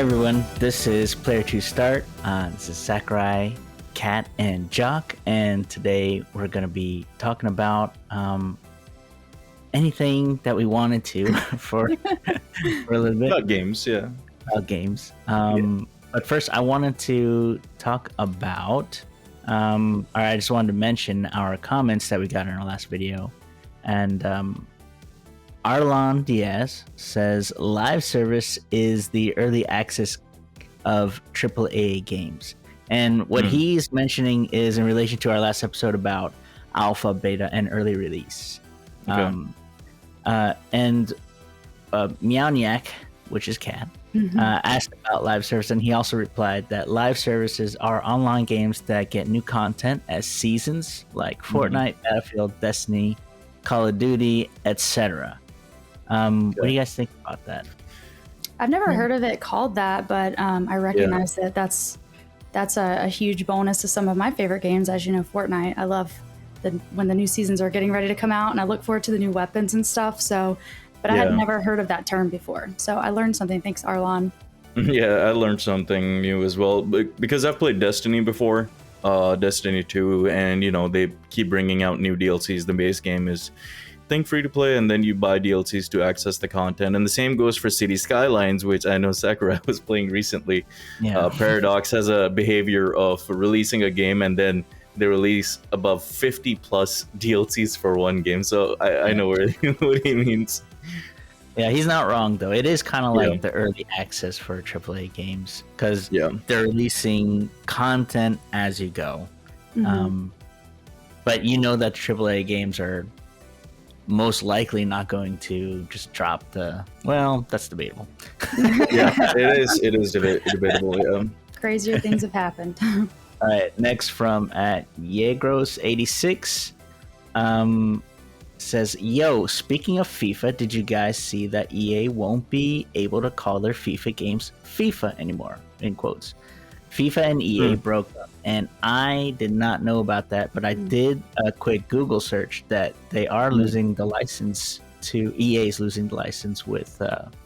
everyone, this is Player 2 Start. This is Sakurai, Kat, and Jock, and today we're going to be talking about anything that we wanted to for a little bit. About games, yeah. About games. But first, I wanted to talk about, I just wanted to mention our comments that we got in our last video. And Arlon Diaz says, live service is the early access of AAA games. And what he's mentioning is in relation to our last episode about alpha, beta, and early release. Okay. And Meowniak, which is Cat, asked about live service, and he also replied that live services are online games that get new content as seasons, like Fortnite, Battlefield, Destiny, Call of Duty, etc. What do you guys think about that? I've never heard of it called that, but I recognize that that's a huge bonus to some of my favorite games. As you know, Fortnite. I love when the new seasons are getting ready to come out, and I look forward to the new weapons and stuff. So, but I had never heard of that term before. So I learned something. Thanks, Arlon. Yeah, I learned something new as well because I've played Destiny before, Destiny 2, and they keep bringing out new DLCs. The base game is free to play, and then you buy DLCs to access the content, and the same goes for City Skylines, which I know Sakurai was playing recently. Paradox has a behavior of releasing a game and then they release above 50 plus DLCs for one game, so I know what he means. Yeah, he's not wrong though. It is kind of like the early access for AAA games because they're releasing content as you go. But you know that AAA games are most likely not going to just drop that's debatable. It is debatable. Crazier things have happened. All right, next from at Yegros86 says, yo, speaking of FIFA, did you guys see that EA won't be able to call their FIFA games FIFA anymore, in quotes? FIFA and EA broke up, and I did not know about that, but I did a quick Google search that they are losing the license to EA's losing the license with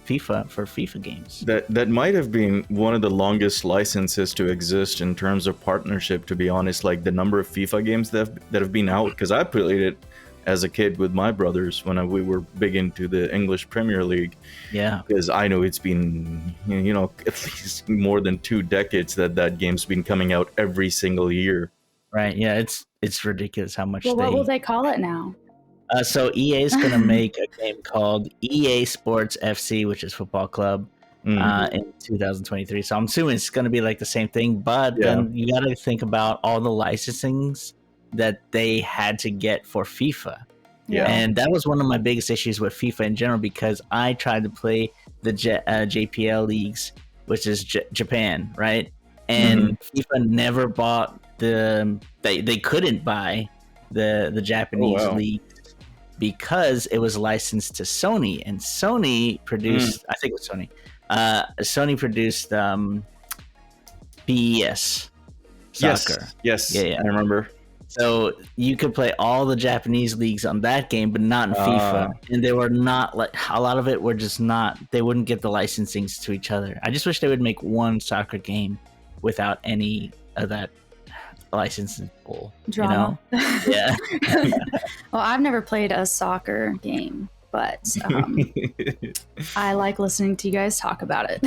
FIFA for FIFA games. That might have been one of the longest licenses to exist in terms of partnership, to be honest. Like the number of FIFA games that have been out, because I played it as a kid with my brothers when we were big into the English Premier League. Yeah. Because I know it's been, at least more than 2 decades that game's been coming out every single year. Right. Yeah. It's ridiculous how much what will they call it now? So EA is going to make a game called EA Sports FC, which is football club, in 2023. So I'm assuming it's going to be like the same thing, but then you got to think about all the licensings that they had to get for FIFA. And that was one of my biggest issues with FIFA in general, because I tried to play the JPL leagues, which is Japan, right? And FIFA never bought they couldn't buy the Japanese league because it was licensed to Sony, and Sony produced I think it was Sony. Sony produced PES soccer. Yes. I remember. So you could play all the Japanese leagues on that game, but not in FIFA. And they were not like, a lot of it were just not, they wouldn't get the licensings to each other. I just wish they would make one soccer game without any of that licensing pool. Drama. Yeah. Well, I've never played a soccer game, but I like listening to you guys talk about it.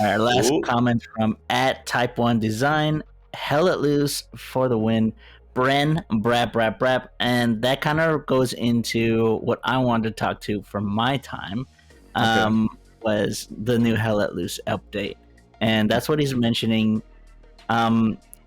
Our last comment from at Type 1 Design. Hellletloose for the win. Bren, brap. And that kind of goes into what I wanted to talk to from my time, was the new Hellletloose update. And that's what he's mentioning.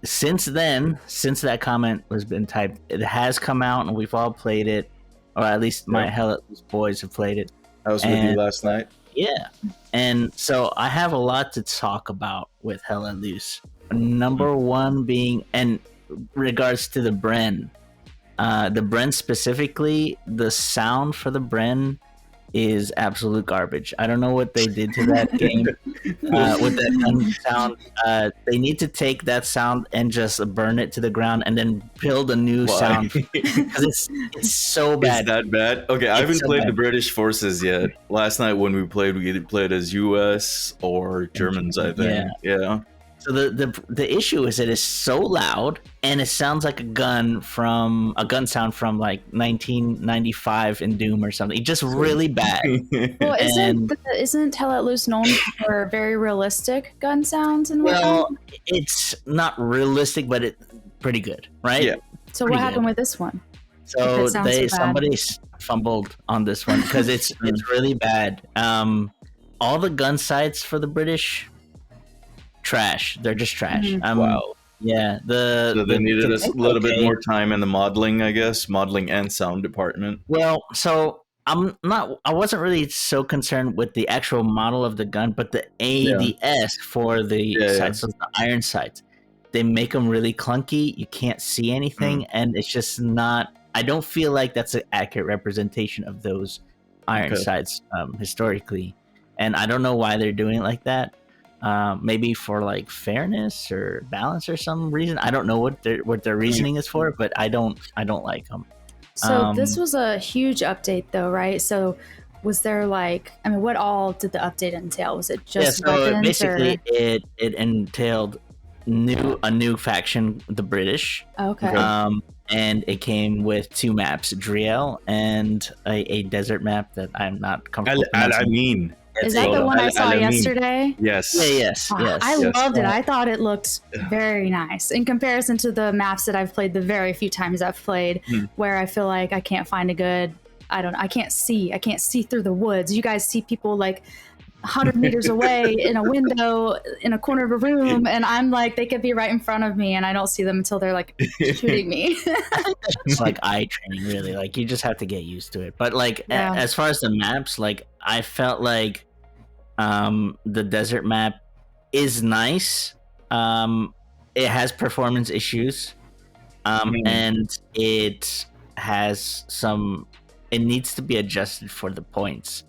Since that comment has been typed, it has come out and we've all played it, or at least my Hellletloose boys have played it. I was with you last night. Yeah. And so I have a lot to talk about with Hellletloose. Number one being, and regards to the Bren specifically, the sound for the Bren is absolute garbage. I don't know what they did to that game with that gun sound. They need to take that sound and just burn it to the ground and then build a new sound because it's so bad. Is that bad? Okay, I haven't played the British forces yet. Last night when we either played as US or Germans, I think. Yeah. So the issue is it is so loud and it sounds like a gun sound from like 1995 in Doom or something. It's just really bad. Well, isn't Hell Let Loose known for very realistic gun sounds and whatnot? Well, it's not realistic, but it's pretty good, right? Yeah. So what happened with this one? So somebody fumbled on this one because it's really bad. All the gun sights for the British. Trash. They're just trash. Wow. Yeah. So they needed a little bit more time in the modeling, I guess, modeling and sound department. Well, so I wasn't really so concerned with the actual model of the gun, but the ADS for the sights, so the iron sights. They make them really clunky. You can't see anything, and it's just not. I don't feel like that's an accurate representation of those iron sights historically, and I don't know why they're doing it like that. Maybe for like fairness or balance or some reason. I don't know what their reasoning is for, but I don't like them. So this was a huge update though, right? So was there what all did the update entail? Was it just weapons? Basically it entailed a new faction, the British. Okay. And it came with 2 maps, Driel and a desert map that I'm not comfortable with. Is that the one I saw yesterday? Yes. Yes. I loved it. I thought it looked very nice in comparison to the maps that I've played the very few times I've played, where I feel like I can't find a good. I can't see through the woods. You guys see people like 100 meters away in a window in a corner of a room, and I'm like, they could be right in front of me, and I don't see them until they're like shooting me. It's like eye training, really. Like you just have to get used to it. But like as far as the maps, like I felt like the desert map is nice. It has performance issues, and it has it needs to be adjusted for the points,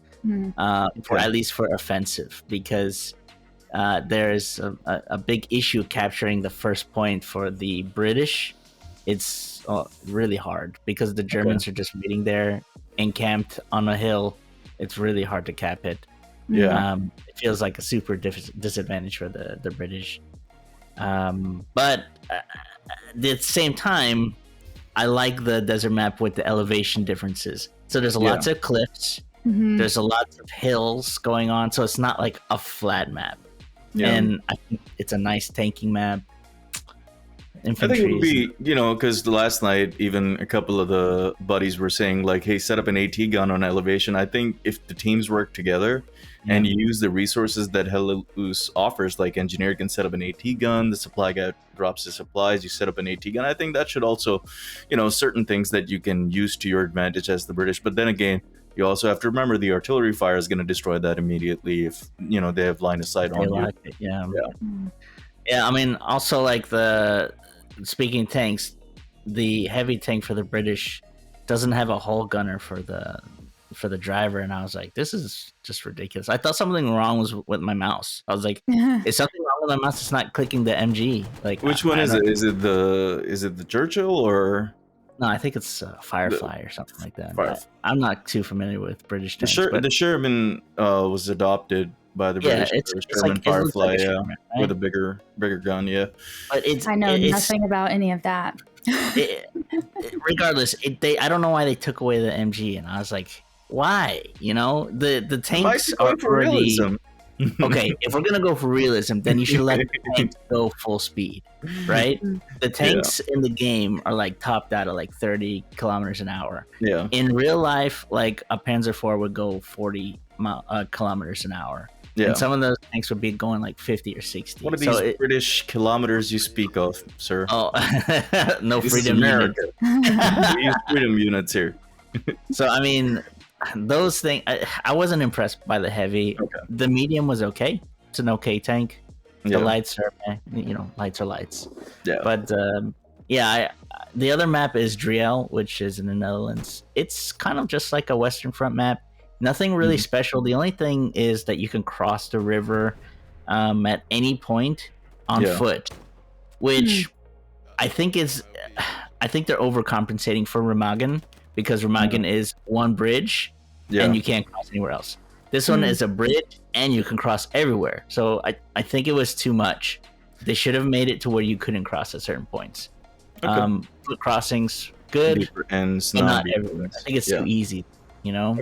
for at least for offensive, because there's a big issue capturing the first point for the British. It's really hard because the Germans are just waiting there, encamped on a hill. It's really hard to cap it. Yeah, it feels like a super disadvantage for the British. But at the same time, I like the desert map with the elevation differences. So there's lots of cliffs. There's a lot of hills going on. So it's not like a flat map. And I think it's a nice tanking map. Infantry. I think it would be, because last night, even a couple of the buddies were saying, like, hey, set up an AT gun on elevation. I think if the teams work together and you use the resources that hellletloose offers, like engineer can set up an AT gun, the supply guy drops the supplies, you set up an AT gun. I think that should also, certain things that you can use to your advantage as the British. But then again, you also have to remember the artillery fire is going to destroy that immediately if, they have line of sight on you. Yeah, I mean, also like speaking tanks, the heavy tank for the British doesn't have a hull gunner for the driver, and I was like, this is just ridiculous. I thought something wrong was with my mouse. I was like, is something wrong with my mouse? It's not clicking the MG. Like, which one is it? Is it the Churchill or? No, I think it's Firefly or something like that. I'm not too familiar with British tanks. The Sherman was adopted by the British. It's Sherman like, Firefly, like Sherman, right? with a bigger gun, But I know nothing about any of that. Regardless, I don't know why they took away the MG, and I was like, why? The tanks are for realism. Okay, if we're gonna go for realism, then you should let the tanks go full speed, right? The tanks in the game are like topped out at like 30 kilometers an hour. Yeah. In real life, like a Panzer IV would go 40 kilometers an hour. Yeah. And some of those tanks would be going like 50 or 60. What are these British kilometers you speak of, sir? Oh, no this freedom America. We use freedom units here. So, I mean, those things, I wasn't impressed by the heavy. Okay. The medium was okay. It's an okay tank. The lights are, lights are lights. Yeah. But, the other map is Driel, which is in the Netherlands. It's kind of just like a Western Front map. Nothing really special. The only thing is that you can cross the river at any point on foot, which I think they're overcompensating for Remagen, because Remagen is one bridge and you can't cross anywhere else. This one is a bridge and you can cross everywhere. So I think it was too much. They should have made it to where you couldn't cross at certain points. Foot crossings, good, and not everywhere. I think it's too easy, you know?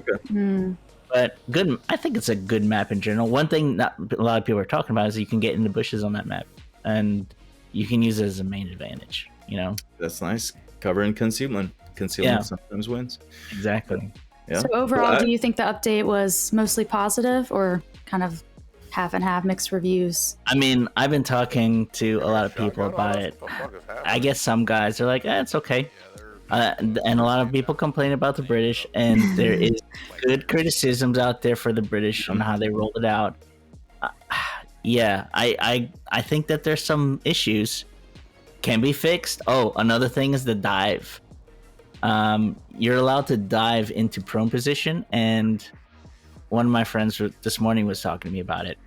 But good. I think it's a good map in general. One thing that a lot of people are talking about is you can get in the bushes on that map, and you can use it as a main advantage, you know? That's nice. Cover and concealment. Concealment sometimes wins. Exactly. Yeah. So overall, do you think the update was mostly positive or kind of half and half, mixed reviews? I mean, I've been talking to a lot of people about it. I guess some guys are like, it's okay. And a lot of people complain about the British, and there is good criticisms out there for the British on how they rolled it out. I think that there's some issues can be fixed. Oh, another thing is the dive. You're allowed to dive into prone position, and one of my friends this morning was talking to me about it.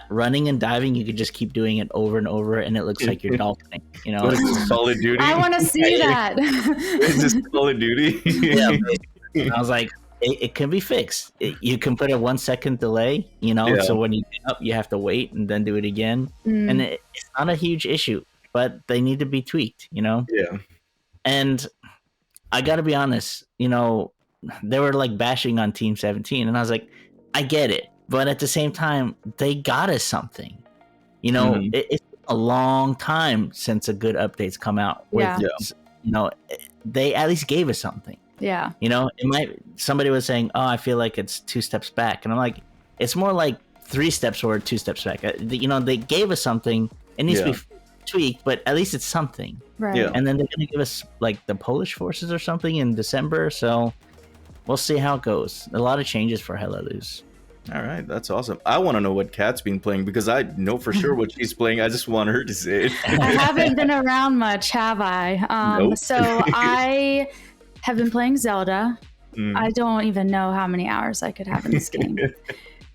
Running and diving, you could just keep doing it over and over, and it looks like you're dolphining. You know, Call of Duty. I want to see that. Is this Call of Duty? Yeah. I was like, it can be fixed. You can put a 1 second delay. You know, so when you get up, you have to wait and then do it again, and it's not a huge issue, but they need to be tweaked. You know. Yeah. And I got to be honest. You know, they were like bashing on Team 17, and I was like, I get it. But at the same time, they got us something. You know, it's a long time since a good update's come out. You know, they at least gave us something. Yeah. You know, somebody was saying, I feel like it's 2 steps back. And I'm like, it's more like 3 steps forward, 2 steps back. You know, they gave us something. It needs to be tweaked, but at least it's something. Right. Yeah. And then they're going to give us like the Polish forces or something in December. So we'll see how it goes. A lot of changes for hellletloose. All right, that's awesome. I want to know what Kat's been playing, because I know for sure what she's playing. I just want her to say it. I haven't been around much, have I? Nope. So I have been playing Zelda. I don't even know how many hours I could have in this game.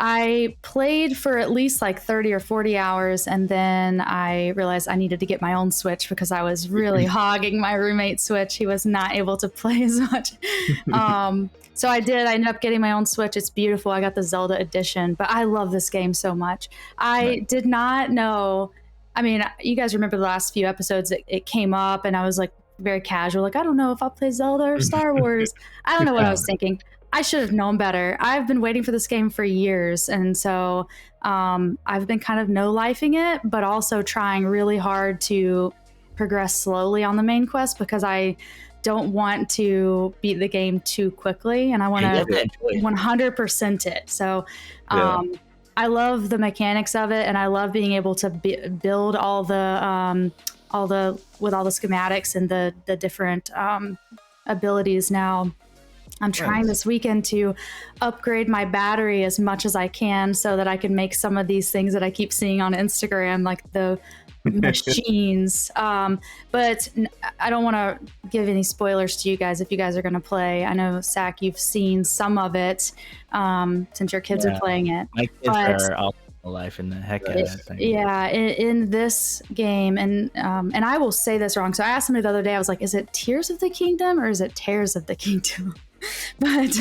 I played for at least like 30 or 40 hours, and then I realized I needed to get my own Switch because I was really hogging my roommate's Switch. He was not able to play as much. So I did. I ended up getting my own Switch. It's beautiful. I got the Zelda edition, but I love this game so much. I did not know. I mean, you guys remember the last few episodes, it came up, and I was like very casual. Like, I don't know if I'll play Zelda or Star Wars. I don't know what I was thinking. I should have known better. I've been waiting for this game for years. And so I've been kind of no-lifing it, but also trying really hard to progress slowly on the main quest, because I don't want to beat the game too quickly, and I want to 100% it. So I love the mechanics of it, and I love being able to build all the schematics and the different abilities. Now I'm trying this weekend to upgrade my battery as much as I can so that I can make some of these things that I keep seeing on Instagram, like the machines. But I don't want to give any spoilers to you guys if you guys are going to play. I know, Zach, you've seen some of it since your kids are playing it. My kids are all life in the heck out of that thing. Yeah, in this game, and I will say this wrong. So I asked somebody the other day, I was like, is it Tears of the Kingdom or is it Tears of the Kingdom? But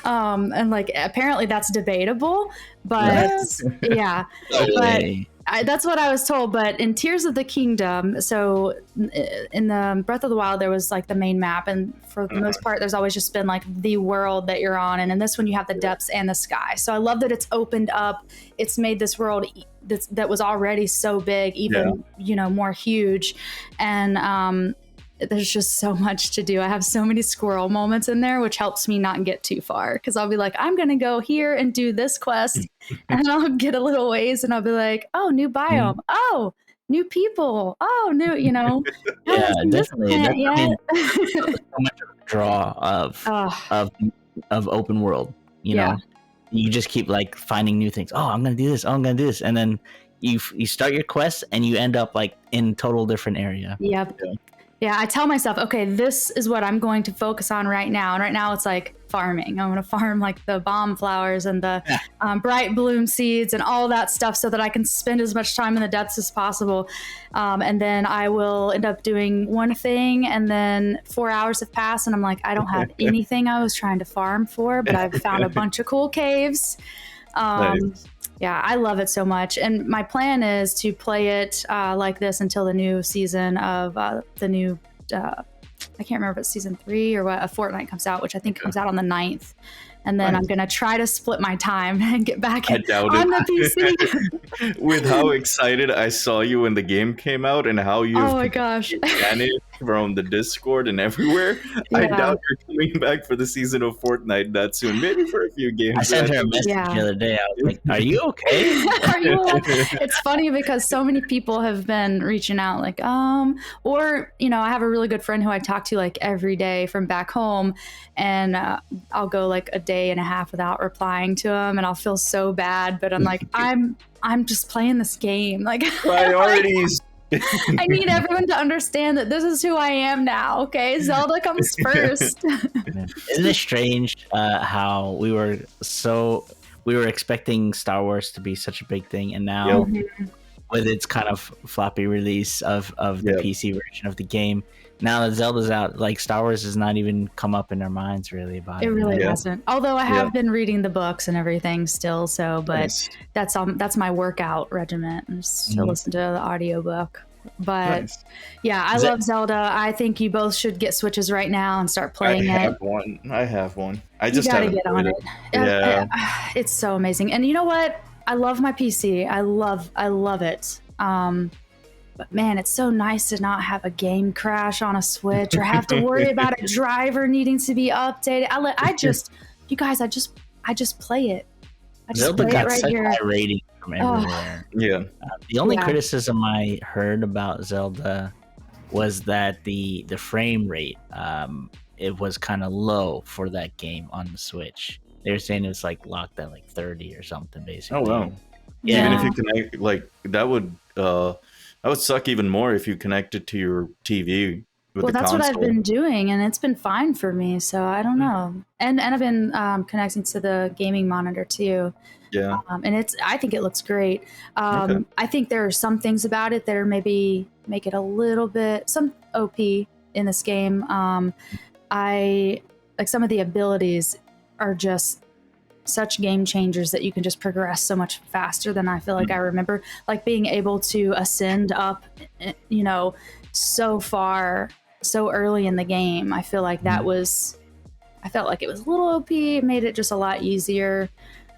and like apparently that's debatable, but yeah, but that's what I was told. But in Tears of the Kingdom, so in the Breath of the Wild, there was like the main map, and for the most part, there's always just been like the world that you're on, and in this one, you have the depths and the sky. So I love that it's opened up. It's made this world that was already so big even more huge, and there's just so much to do. I have so many squirrel moments in there, which helps me not get too far, because I'll be like, I'm going to go here and do this quest, and I'll get a little ways, and I'll be like, oh, new biome. Oh, new people. Oh, new, yeah, definitely. I mean, so much of a draw of open world, you know? You just keep like finding new things. Oh, I'm going to do this. Oh, I'm going to do this. And then you start your quest and you end up like in total different area. Yep. Yeah, I tell myself, okay, this is what I'm going to focus on right now. And right now it's like farming. I'm going to farm like the bomb flowers and the bright bloom seeds and all that stuff so that I can spend as much time in the depths as possible. And then I will end up doing one thing, and then 4 hours have passed and I'm like, I don't have anything I was trying to farm for, but I've found a bunch of cool caves. Nice. Yeah, I love it so much. And my plan is to play it like this until the new season of the new, I can't remember if it's season 3 or what, a Fortnite comes out, which I think comes out on the 9th. And then I'm going to try to split my time and get back on the PC. With how excited I saw you when the game came out and how you vanished from the Discord and everywhere, I doubt you're coming back for the season of Fortnite that soon. Maybe for a few games. I sent her a message the other day. I was like, are you okay? Are you okay? It's funny because so many people have been reaching out like, or, you know, I have a really good friend who I talk to like every day from back home, and I'll go like a day and a half without replying to him, and I'll feel so bad, but I'm like, I'm just playing this game. Like, priorities. I need everyone to understand that this is who I am now. Okay, Zelda comes first. Isn't it strange how we were expecting Star Wars to be such a big thing, and now with its kind of floppy release of the PC version of the game, now that Zelda's out, like Star Wars has not even come up in our minds really about it. It really hasn't. Although I have been reading the books and everything still, so but that's my workout regimen, just to listen to the audiobook. But I love Zelda. I think you both should get Switches right now and start playing it. I have one. I just gotta haven't get on it. Yeah. It's so amazing. And you know what? I love my PC. I love it. But man, it's so nice to not have a game crash on a Switch or have to worry about a driver needing to be updated. I just play it. I just Zelda play got it right such here. high rating from everywhere. The only criticism I heard about Zelda was that the frame rate, it was kind of low for that game on the Switch. They were saying it's like locked at like 30 or something, basically. Oh wow! Yeah, and if you connect, like that would suck even more if you connect it to your TV. Well, that's console. what I've been doing, and it's been fine for me. So I don't know. And I've been connecting to the gaming monitor too. Yeah. And I think it looks great. I think there are some things about it that are maybe make it a little bit some OP in this game. I like some of the abilities are just such game changers that you can just progress so much faster than I feel like I remember. Like being able to ascend up, you know, so far, so early in the game. I feel like I felt like it was a little OP. It made it just a lot easier.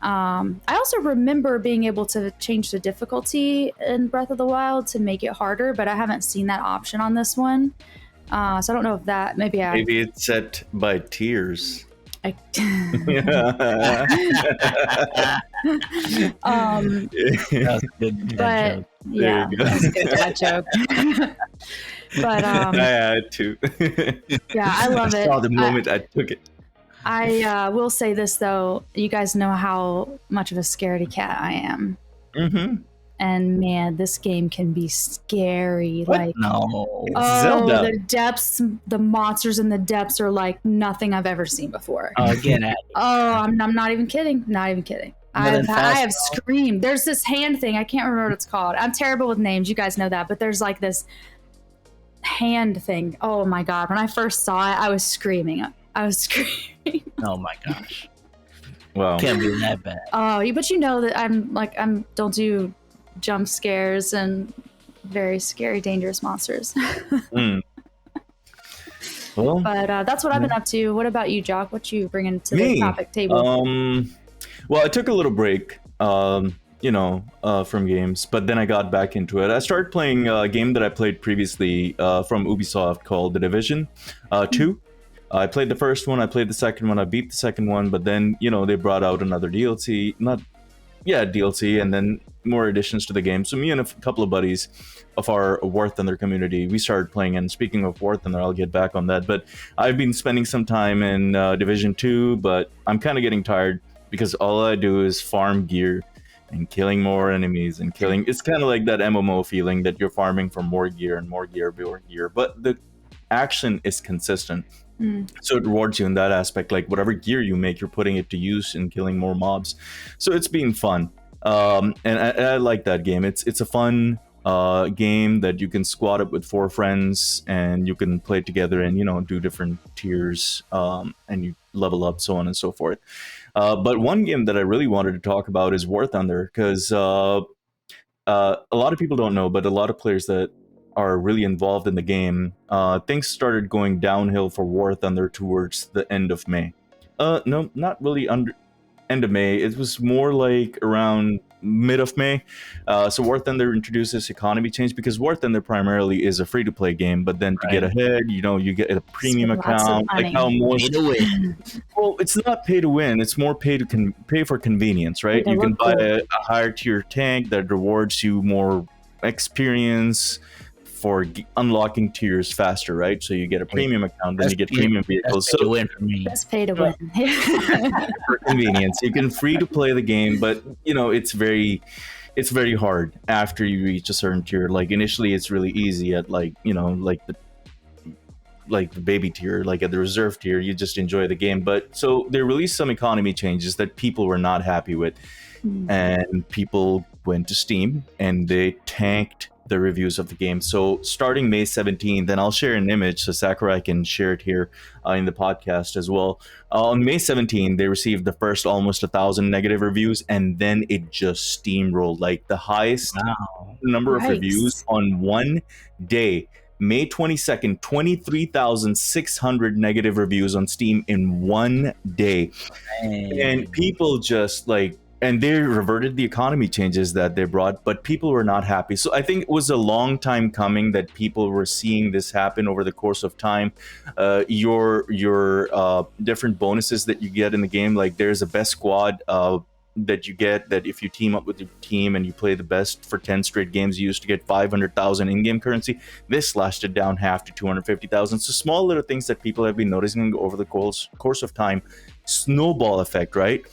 I also remember being able to change the difficulty in Breath of the Wild to make it harder, but I haven't seen that option on this one. So I don't know if that maybe it's set by tiers. But yeah, that's a good dad joke. But I had to. Yeah, I love it. Saw the moment I took it. I will say this though, you guys know how much of a scaredy cat I am. Mm-hmm. And man, this game can be scary. What? Like, no, Zelda. The depths, the monsters in the depths are like nothing I've ever seen before. Get at it. I'm not even kidding. Not even kidding. I have screamed. There's this hand thing. I can't remember what it's called. I'm terrible with names. You guys know that. But there's like this hand thing. Oh my God. When I first saw it, I was screaming. Oh my gosh. Wow. Can't be that bad. Oh, but you know that I'm don't do jump scares and very scary, dangerous monsters. Well, but that's what I've been up to. What about you, Jock? What you bringing to the topic table? Well, I took a little break, from games, but then I got back into it. I started playing a game that I played previously from Ubisoft called The Division 2. I played the first one, I played the second one, I beat the second one, but then, they brought out another DLC, DLC, and then more additions to the game. So me and a couple of buddies of our WarThunder community, we started playing, and speaking of WarThunder, I'll get back on that, but I've been spending some time in Division 2, but I'm kind of getting tired because all I do is farm gear and killing more enemies and killing. It's kind of like that MMO feeling that you're farming for more gear and more gear, but the action is consistent. So it rewards you in that aspect. Like whatever gear you make, you're putting it to use in killing more mobs. So it's been fun. And I like that game. It's a fun game that you can squad up with 4 friends and you can play together and, you know, do different tiers, and you level up, so on and so forth. But one game that I really wanted to talk about is WarThunder, because a lot of people don't know, but a lot of players that are really involved in the game, things started going downhill for WarThunder towards the end of May. No, not really end of May. It was more like around mid of May. So WarThunder introduces economy change, because WarThunder primarily is a free-to-play game, but then to get ahead, you know, you get a premium account, like how most. Pay to win. Well, it's not pay to win. It's more pay for convenience, right? You can buy a higher tier tank that rewards you more experience for unlocking tiers faster, right? So you get a premium account, then you get premium vehicles. So win for me. That's pay to win. For convenience, you can free to play the game, but you know it's very hard after you reach a certain tier. Like initially, it's really easy at like, you know, like the baby tier, like at the reserve tier, you just enjoy the game. But so they released some economy changes that people were not happy with, and people went to Steam and they tanked the reviews of the game. So starting May 17th, and I'll share an image so Sakurai can share it here in the podcast as well. On May 17th, they received the first almost 1,000 negative reviews, and then it just steamrolled, like the highest number of reviews on one day. May 22nd, 23,600 negative reviews on Steam in one day. And people just like, and they reverted the economy changes that they brought, but people were not happy. So I think it was a long time coming that people were seeing this happen over the course of time. Your different bonuses that you get in the game, like there's a best squad that you get, that if you team up with your team and you play the best for 10 straight games, you used to get 500,000 in-game currency. This slashed it down half to 250,000. So small little things that people have been noticing over the course of time. Snowball effect, right?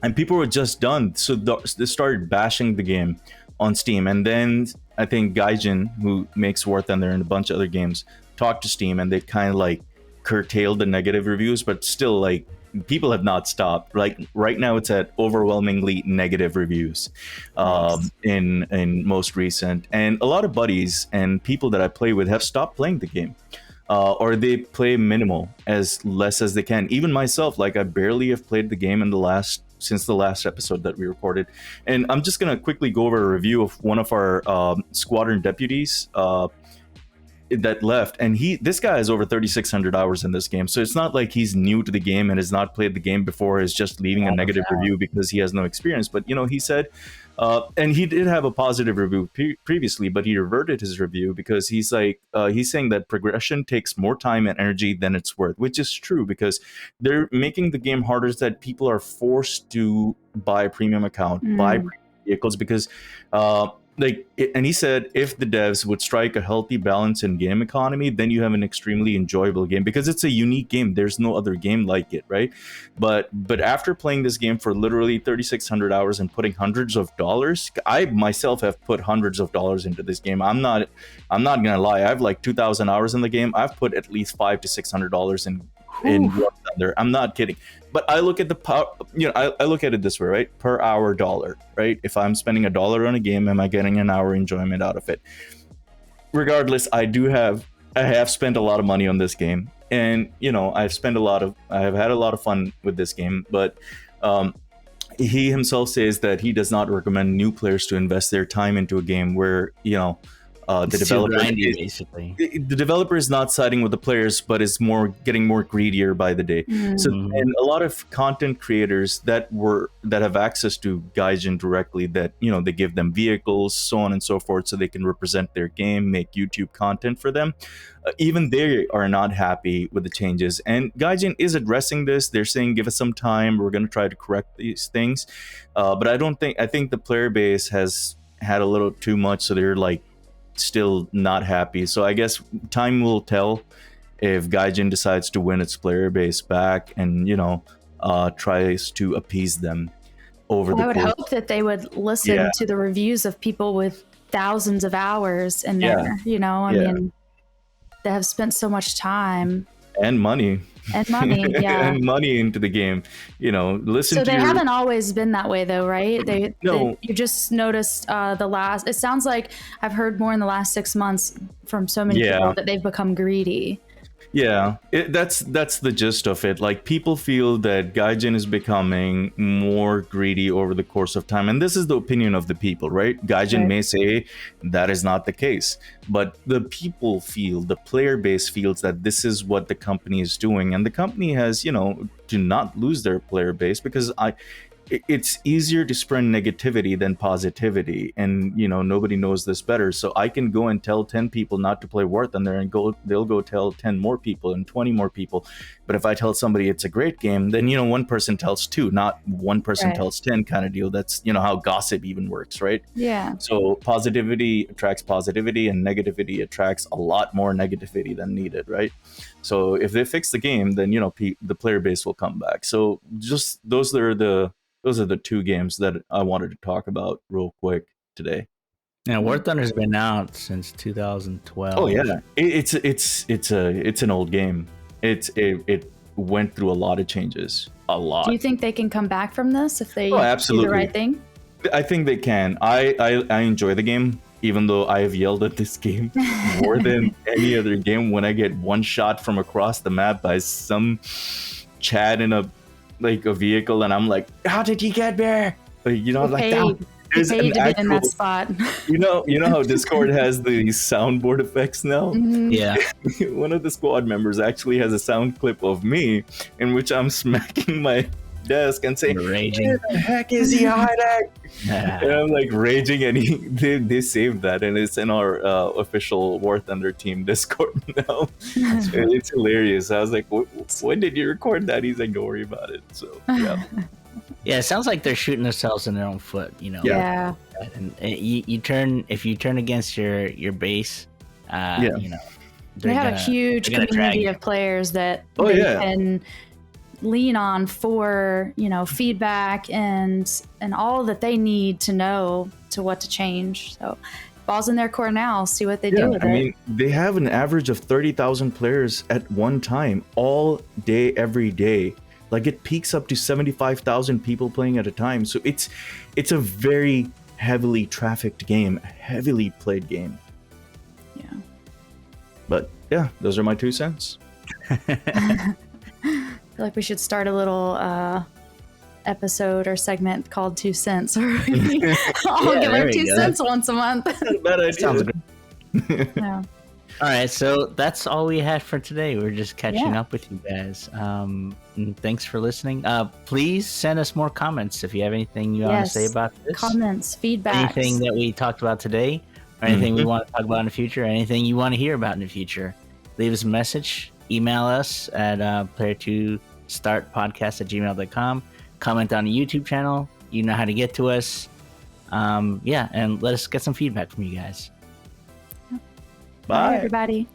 And people were just done, so they started bashing the game on Steam. And then I think Gaijin, who makes WarThunder and a bunch of other games, talked to Steam, and they kind of like curtailed the negative reviews, but still, like, people have not stopped. Like right now, it's at overwhelmingly negative reviews in most recent. And a lot of buddies and people that I play with have stopped playing the game. Or they play minimal, as less as they can. Even myself, like I barely have played the game since the last episode that we recorded. And I'm just gonna quickly go over a review of one of our squadron deputies that left, and this guy has over 3,600 hours in this game. So it's not like he's new to the game and has not played the game before, is just leaving a negative review because he has no experience. But you know, he said, and he did have a positive review previously, but he reverted his review because he's like, he's saying that progression takes more time and energy than it's worth, which is true, because they're making the game harder, so that people are forced to buy a premium account, buy vehicles, because and he said if the devs would strike a healthy balance in game economy, then you have an extremely enjoyable game, because it's a unique game. There's no other game like it, right? But after playing this game for literally 3,600 hours and putting hundreds of dollars, I myself have put hundreds of dollars into this game. I'm not gonna lie, I have like 2,000 hours in the game. I've put at least $500 to $600 in WarThunder. I'm not kidding. But I look at I look at it this way, right? Per hour dollar, right? If I'm spending $1 on a game, am I getting an hour enjoyment out of it? Regardless, I have spent a lot of money on this game, and you know, I have had a lot of fun with this game. But he himself says that he does not recommend new players to invest their time into a game where, you know, the developer is not siding with the players, but is getting more greedier by the day. So, and a lot of content creators that have access to Gaijin directly, that, you know, they give them vehicles, so on and so forth, so they can represent their game, make YouTube content for them. Even they are not happy with the changes, and Gaijin is addressing this. They're saying, give us some time, we're going to try to correct these things. But I think the player base has had a little too much, so they're like still not happy. So I guess time will tell if Gaijin decides to win its player base back and, you know, tries to appease them over the course. I would hope that they would listen to the reviews of people with thousands of hours in there, you know. I mean, that have spent so much time and money. Yeah. And money into the game. Listen so to they haven't always been that way though, right? No. You just noticed it sounds like I've heard more in the last 6 months from so many people that they've become greedy. Yeah, that's the gist of it. Like, people feel that Gaijin is becoming more greedy over the course of time, and this is the opinion of the people, right? Gaijin may say that is not the case, but the people feel, the player base feels that this is what the company is doing, and the company has, to not lose their player base, because it's easier to spread negativity than positivity, and nobody knows this better. So I can go and tell 10 people not to play WarThunder, and they'll go tell 10 more people and 20 more people. But if I tell somebody it's a great game, then one person tells 2, not one person tells 10, kind of deal. That's how gossip even works, right? Yeah. So positivity attracts positivity, and negativity attracts a lot more negativity than needed, right? So if they fix the game, then the player base will come back. So just those are the 2 games that I wanted to talk about real quick today. Yeah, WarThunder's been out since 2012. Oh yeah, it's an old game. It went through a lot of changes. A lot. Do you think they can come back from this if they absolutely. do the right thing? I think they can. I enjoy the game, even though I have yelled at this game more than any other game when I get one shot from across the map by some Chad in a vehicle, and I'm like, how did he get there? That. There's an actual, be in that spot. You know how Discord has the soundboard effects now? Mm-hmm. Yeah. One of the squad members actually has a sound clip of me in which I'm smacking my desk and saying, raging. Where the heck is he hiding? And I'm like raging, and they saved that, and it's in our official WarThunder team Discord now. It's hilarious. I was like, when did you record that? He's like, don't worry about it. So yeah. Yeah, it sounds like they're shooting themselves in their own foot, Yeah. And if you turn against your base, they have a huge community of players that can lean on for feedback and all that they need to know to what to change. So ball's in their court now. See what they do with it. I mean, they have an average of 30,000 players at one time, all day, every day. Like, it peaks up to 75,000 people playing at a time. So it's a very heavily trafficked game, heavily played game. Yeah. But yeah, those are my 2 cents. I feel like we should start a little episode or segment called 2 cents. Where we all give our 2 cents once a month. That's a bad idea. Sounds good. Yeah. All right, so that's all we had for today. We're just catching up with you guys. And thanks for listening. Please send us more comments if you have anything you want to say about this. Comments, feedback. Anything that we talked about today, or anything we want to talk about in the future, or anything you want to hear about in the future. Leave us a message. Email us at player2startpodcast@gmail.com. Comment on the YouTube channel. You know how to get to us. And let us get some feedback from you guys. Bye, everybody.